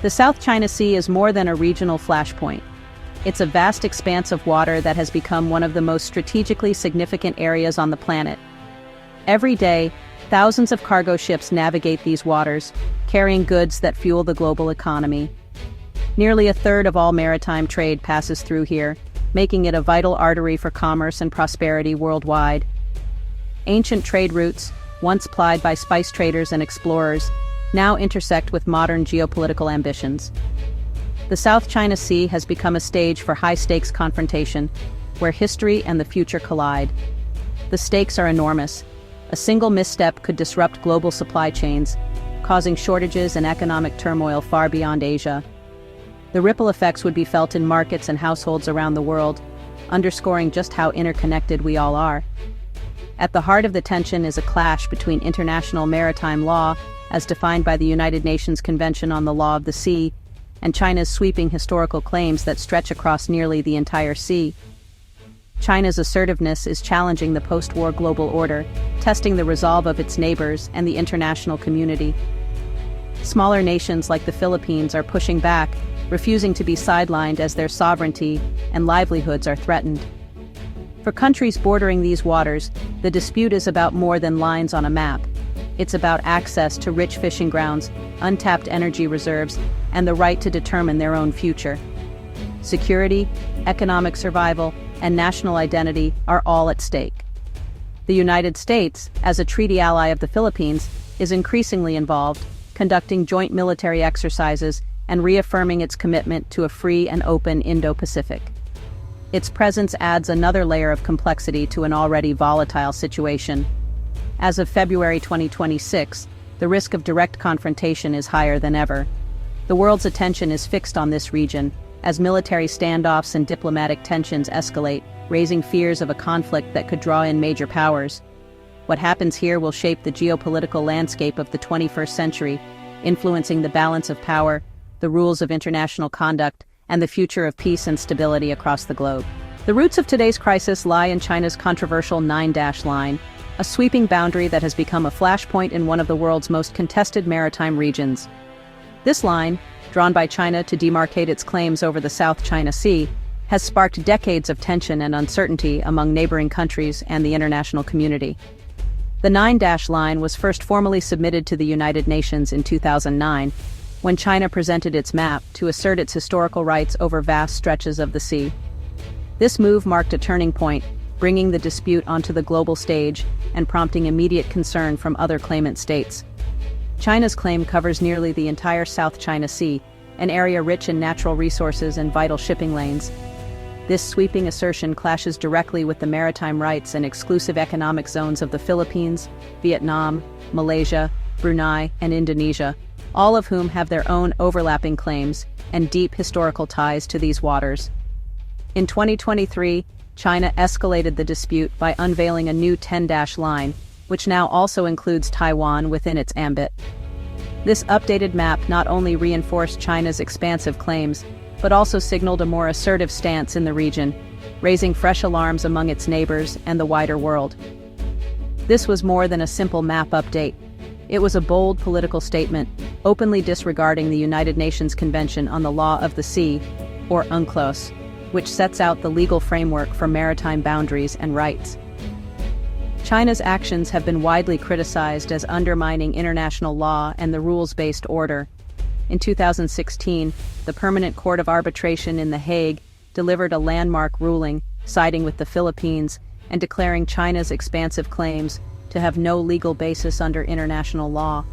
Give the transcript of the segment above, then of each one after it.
The South China Sea is more than a regional flashpoint. It's a vast expanse of water that has become one of the most strategically significant areas on the planet. Every day, thousands of cargo ships navigate these waters, carrying goods that fuel the global economy. Nearly a third of all maritime trade passes through here, making it a vital artery for commerce and prosperity worldwide. Ancient trade routes, once plied by spice traders and explorers, now intersect with modern geopolitical ambitions. The South China Sea has become a stage for high-stakes confrontation, where history and the future collide. The stakes are enormous. A single misstep could disrupt global supply chains, causing shortages and economic turmoil far beyond Asia. The ripple effects would be felt in markets and households around the world, underscoring just how interconnected we all are. At the heart of the tension is a clash between international maritime law, as defined by the United Nations Convention on the Law of the Sea, and China's sweeping historical claims that stretch across nearly the entire sea. China's assertiveness is challenging the post-war global order, testing the resolve of its neighbors and the international community. Smaller nations like the Philippines are pushing back, refusing to be sidelined as their sovereignty and livelihoods are threatened. For countries bordering these waters, the dispute is about more than lines on a map. It's about access to rich fishing grounds, untapped energy reserves, and the right to determine their own future. Security, economic survival, and national identity are all at stake. The United States, as a treaty ally of the Philippines, is increasingly involved, conducting joint military exercises and reaffirming its commitment to a free and open Indo-Pacific. Its presence adds another layer of complexity to an already volatile situation. As of February 2026, the risk of direct confrontation is higher than ever. The world's attention is fixed on this region, as military standoffs and diplomatic tensions escalate, raising fears of a conflict that could draw in major powers. What happens here will shape the geopolitical landscape of the 21st century, influencing the balance of power, the rules of international conduct, and the future of peace and stability across the globe. The roots of today's crisis lie in China's controversial 9-line, a sweeping boundary that has become a flashpoint in one of the world's most contested maritime regions. This line, drawn by China to demarcate its claims over the South China Sea, has sparked decades of tension and uncertainty among neighboring countries and the international community. The 9-line was first formally submitted to the United Nations in 2009, when China presented its map to assert its historical rights over vast stretches of the sea. This move marked a turning point, bringing the dispute onto the global stage and prompting immediate concern from other claimant states. China's claim covers nearly the entire South China Sea, an area rich in natural resources and vital shipping lanes. This sweeping assertion clashes directly with the maritime rights and exclusive economic zones of the Philippines, Vietnam, Malaysia, Brunei, and Indonesia, all of whom have their own overlapping claims and deep historical ties to these waters. In 2023, China escalated the dispute by unveiling a new 10-line, which now also includes Taiwan within its ambit. This updated map not only reinforced China's expansive claims, but also signaled a more assertive stance in the region, raising fresh alarms among its neighbors and the wider world. This was more than a simple map update. It was a bold political statement, openly disregarding the United Nations Convention on the Law of the Sea, or UNCLOS, which sets out the legal framework for maritime boundaries and rights. China's actions have been widely criticized as undermining international law and the rules-based order. In 2016, the Permanent Court of Arbitration in The Hague delivered a landmark ruling, siding with the Philippines and declaring China's expansive claims to have no legal basis under international law.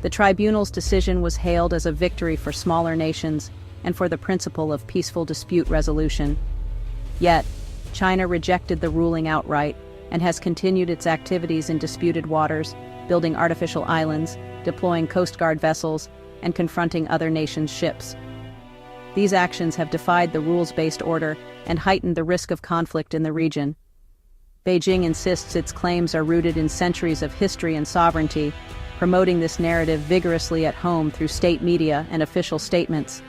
The tribunal's decision was hailed as a victory for smaller nations and for the principle of peaceful dispute resolution. Yet, China rejected the ruling outright and has continued its activities in disputed waters, building artificial islands, deploying Coast Guard vessels, and confronting other nations' ships. These actions have defied the rules-based order and heightened the risk of conflict in the region. Beijing insists its claims are rooted in centuries of history and sovereignty, promoting this narrative vigorously at home through state media and official statements.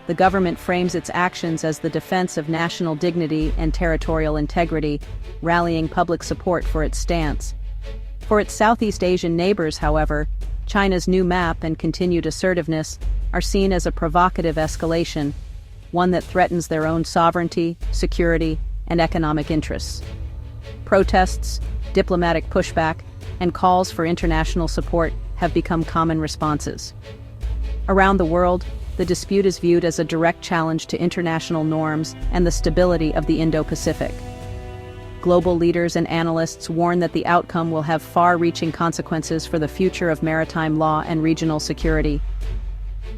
The government frames its actions as the defense of national dignity and territorial integrity, rallying public support for its stance. For its Southeast Asian neighbors, however, China's new map and continued assertiveness are seen as a provocative escalation, one that threatens their own sovereignty, security, and economic interests. Protests, diplomatic pushback, and calls for international support have become common responses. Around the world, the dispute is viewed as a direct challenge to international norms and the stability of the Indo-Pacific. Global leaders and analysts warn that the outcome will have far-reaching consequences for the future of maritime law and regional security.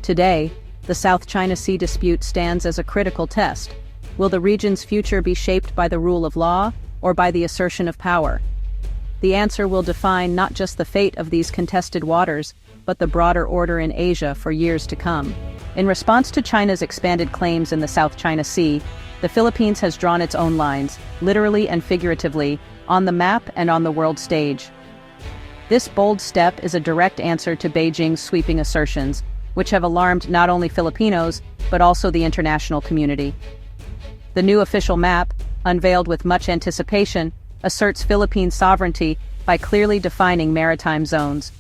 Today, the South China Sea dispute stands as a critical test. Will the region's future be shaped by the rule of law or by the assertion of power? The answer will define not just the fate of these contested waters, but the broader order in Asia for years to come. In response to China's expanded claims in the South China Sea, the Philippines has drawn its own lines, literally and figuratively, on the map and on the world stage. This bold step is a direct answer to Beijing's sweeping assertions, which have alarmed not only Filipinos, but also the international community. The new official map, unveiled with much anticipation, asserts Philippine sovereignty by clearly defining maritime zones.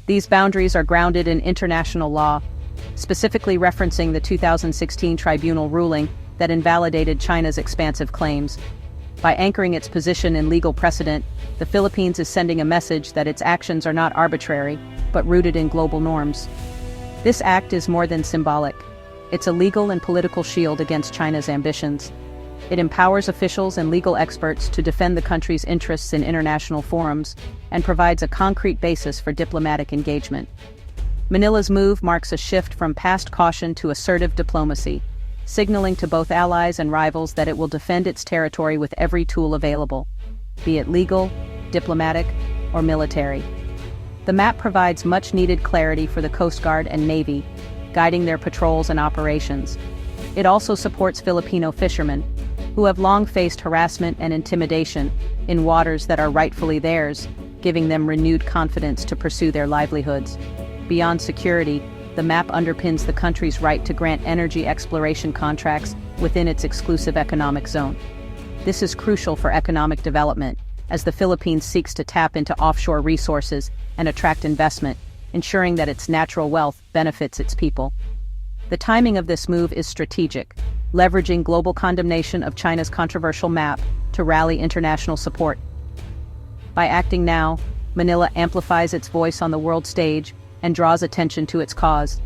These boundaries are grounded in international law, specifically referencing the 2016 tribunal ruling that invalidated China's expansive claims. By anchoring its position in legal precedent, the Philippines is sending a message that its actions are not arbitrary, but rooted in global norms. This act is more than symbolic. It's a legal and political shield against China's ambitions. It empowers officials and legal experts to defend the country's interests in international forums and provides a concrete basis for diplomatic engagement. Manila's move marks a shift from past caution to assertive diplomacy, signaling to both allies and rivals that it will defend its territory with every tool available, be it legal, diplomatic, or military. The map provides much-needed clarity for the Coast Guard and Navy, guiding their patrols and operations. It also supports Filipino fishermen, who have long faced harassment and intimidation in waters that are rightfully theirs, giving them renewed confidence to pursue their livelihoods. Beyond security, the map underpins the country's right to grant energy exploration contracts within its exclusive economic zone. This is crucial for economic development, as the Philippines seeks to tap into offshore resources and attract investment, ensuring that its natural wealth benefits its people. The timing of this move is strategic, leveraging global condemnation of China's controversial map to rally international support. By acting now, Manila amplifies its voice on the world stage and draws attention to its cause.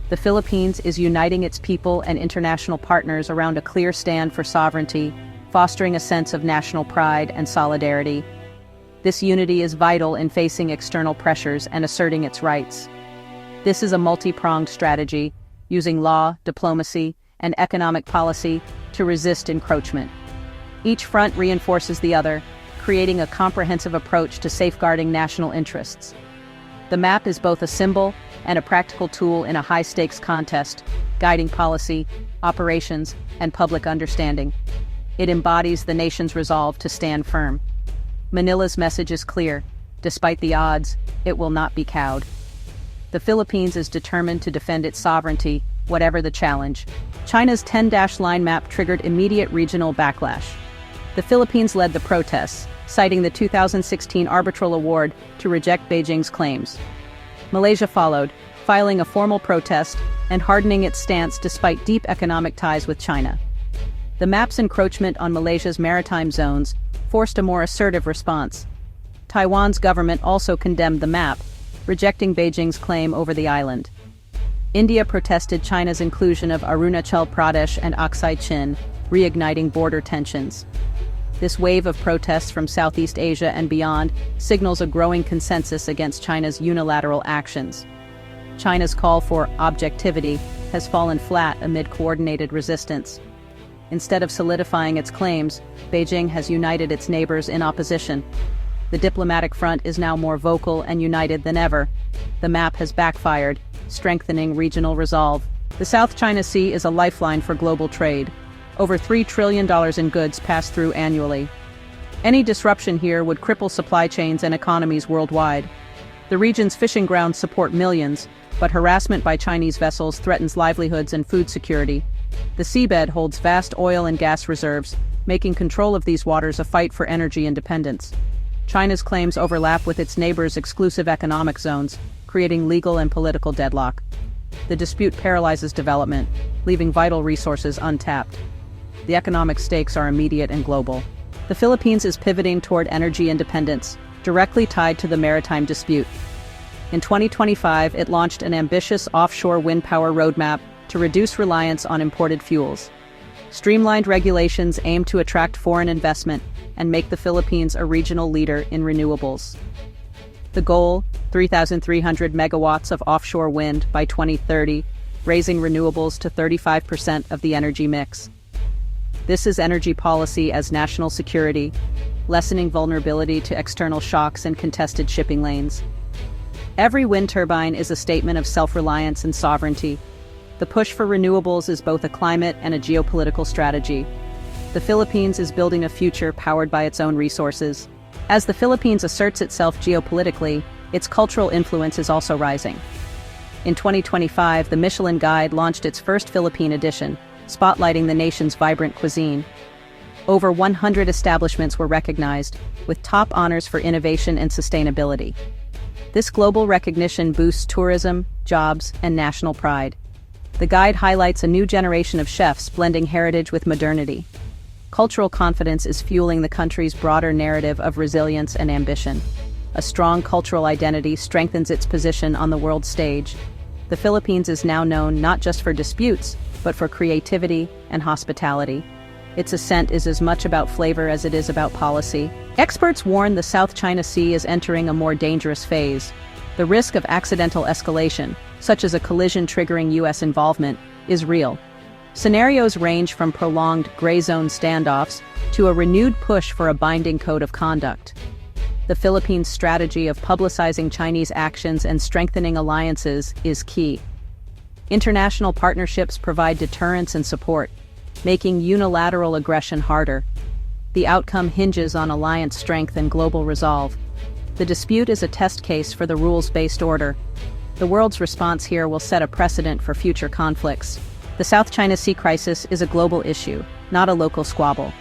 The Philippines is uniting its people and international partners around a clear stand for sovereignty, fostering a sense of national pride and solidarity. This unity is vital in facing external pressures and asserting its rights. This is a multi-pronged strategy, using law, diplomacy, and economic policy to resist encroachment. Each front reinforces the other, creating a comprehensive approach to safeguarding national interests. The map is both a symbol and a practical tool in a high-stakes contest, guiding policy, operations, and public understanding. It embodies the nation's resolve to stand firm. Manila's message is clear: despite the odds, it will not be cowed. The Philippines is determined to defend its sovereignty, whatever the challenge. China's 10-line map triggered immediate regional backlash. The Philippines led the protests, citing the 2016 arbitral award to reject Beijing's claims. Malaysia followed, filing a formal protest and hardening its stance despite deep economic ties with China. The map's encroachment on Malaysia's maritime zones forced a more assertive response. Taiwan's government also condemned the map, rejecting Beijing's claim over the island. India protested China's inclusion of Arunachal Pradesh and Aksai Chin, reigniting border tensions. This wave of protests from Southeast Asia and beyond signals a growing consensus against China's unilateral actions. China's call for objectivity has fallen flat amid coordinated resistance. Instead of solidifying its claims, Beijing has united its neighbors in opposition. The diplomatic front is now more vocal and united than ever. The map has backfired, strengthening regional resolve. The South China Sea is a lifeline for global trade. Over $3 trillion in goods pass through annually. Any disruption here would cripple supply chains and economies worldwide. The region's fishing grounds support millions, but harassment by Chinese vessels threatens livelihoods and food security. The seabed holds vast oil and gas reserves, making control of these waters a fight for energy independence. China's claims overlap with its neighbors' exclusive economic zones, creating legal and political deadlock. The dispute paralyzes development, leaving vital resources untapped. The economic stakes are immediate and global. The Philippines is pivoting toward energy independence, directly tied to the maritime dispute. In 2025, it launched an ambitious offshore wind power roadmap to reduce reliance on imported fuels. Streamlined regulations aim to attract foreign investment and make the Philippines a regional leader in renewables. The goal, 3,300 megawatts of offshore wind by 2030, raising renewables to 35% of the energy mix. This is energy policy as national security, lessening vulnerability to external shocks and contested shipping lanes. Every wind turbine is a statement of self-reliance and sovereignty. The push for renewables is both a climate and a geopolitical strategy. The Philippines is building a future powered by its own resources. As the Philippines asserts itself geopolitically, its cultural influence is also rising. In 2025, the Michelin Guide launched its first Philippine edition, spotlighting the nation's vibrant cuisine. Over 100 establishments were recognized, with top honors for innovation and sustainability. This global recognition boosts tourism, jobs, and national pride. The guide highlights a new generation of chefs blending heritage with modernity. Cultural confidence is fueling the country's broader narrative of resilience and ambition. A strong cultural identity strengthens its position on the world stage. The Philippines is now known not just for disputes, but for creativity and hospitality. Its ascent is as much about flavor as it is about policy. Experts warn the South China Sea is entering a more dangerous phase. The risk of accidental escalation, such as a collision triggering U.S. involvement, is real. Scenarios range from prolonged gray zone standoffs to a renewed push for a binding code of conduct. The Philippines' strategy of publicizing Chinese actions and strengthening alliances is key. International partnerships provide deterrence and support, making unilateral aggression harder. The outcome hinges on alliance strength and global resolve. The dispute is a test case for the rules-based order. The world's response here will set a precedent for future conflicts. The South China Sea crisis is a global issue, not a local squabble.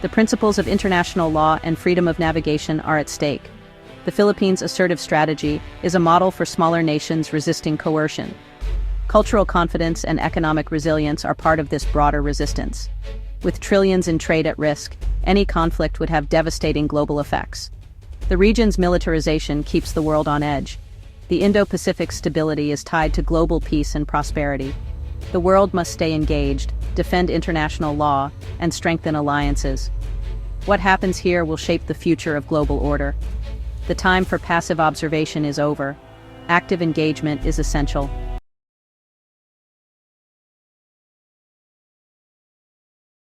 The principles of international law and freedom of navigation are at stake. The Philippines' assertive strategy is a model for smaller nations resisting coercion. Cultural confidence and economic resilience are part of this broader resistance. With trillions in trade at risk, any conflict would have devastating global effects. The region's militarization keeps the world on edge. The Indo-Pacific stability is tied to global peace and prosperity. The world must stay engaged, defend international law, and strengthen alliances. What happens here will shape the future of global order. The time for passive observation is over. Active engagement is essential.